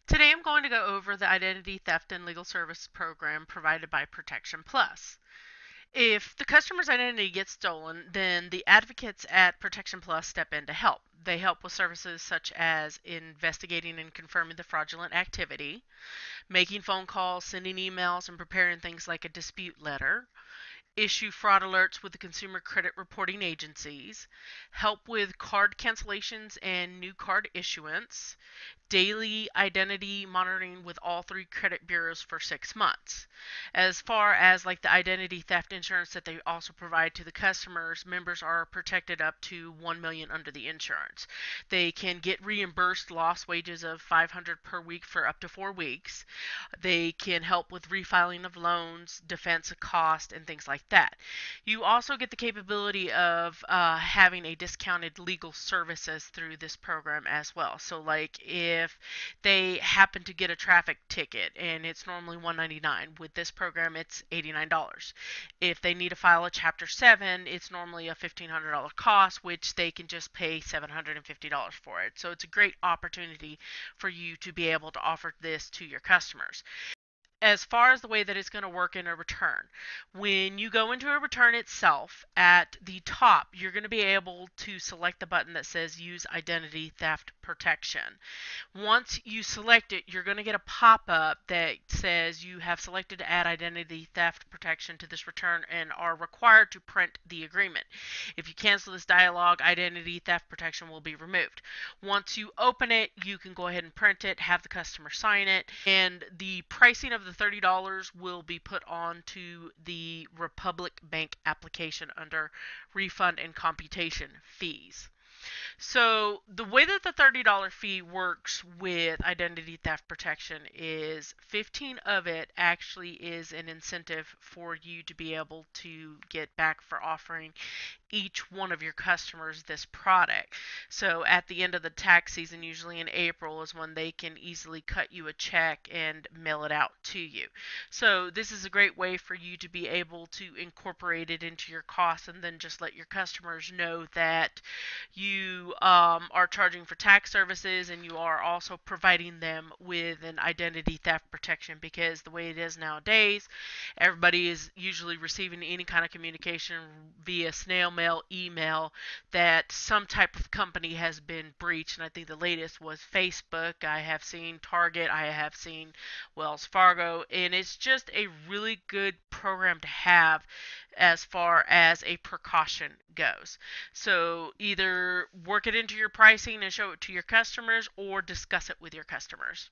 Today I'm going to go over the Identity Theft and Legal Service Program provided by Protection Plus. If the customer's identity gets stolen, then the advocates at Protection Plus step in to help. They help with services such as investigating and confirming the fraudulent activity, making phone calls, sending emails, and preparing things like a dispute letter, issue fraud alerts with the consumer credit reporting agencies, help with card cancellations and new card issuance, daily identity monitoring with all three credit bureaus for 6 months. As far as like the identity theft insurance that they also provide to the customers, members are protected up to 1 million under the insurance. They can get reimbursed lost wages of 500 per week for up to 4 weeks. They can help with refiling of loans, defense of cost, and things like that. You also get the capability of having a discounted legal services through this program as well. So like if they happen to get a traffic ticket and it's normally $199, with this program it's $89. If they need to file a Chapter 7, it's normally a $1,500 cost, which they can just pay $750 for it. So it's a great opportunity for you to be able to offer this to your customers. As far as the way that it's going to work in a return, when you go into a return itself, at the top you're going to be able to select the button that says use identity theft protection. Once you select it, you're going to get a pop-up that says you have selected to add identity theft protection to this return and are required to print the agreement. If you cancel this dialog, identity theft protection will be removed. Once you open it, you can go ahead and print it, have the customer sign it, and the pricing of the $30 will be put onto the Republic Bank application under refund and computation fees. So the way that the $30 fee works with identity theft protection is 15 of it actually is an incentive for you to be able to get back for offering each one of your customers this product. So at the end of the tax season, usually in April, is when they can easily cut you a check and mail it out to you. So this is a great way for you to be able to incorporate it into your costs and then just let your customers know that you are charging for tax services and you are also providing them with an identity theft protection, because the way it is nowadays, everybody is usually receiving any kind of communication via snail mail, email, that some type of company has been breached. And I think the latest was Facebook. I have seen Target. I have seen Wells Fargo. And it's just a really good program to have as far as a precaution goes. So either work it into your pricing and show it to your customers or discuss it with your customers.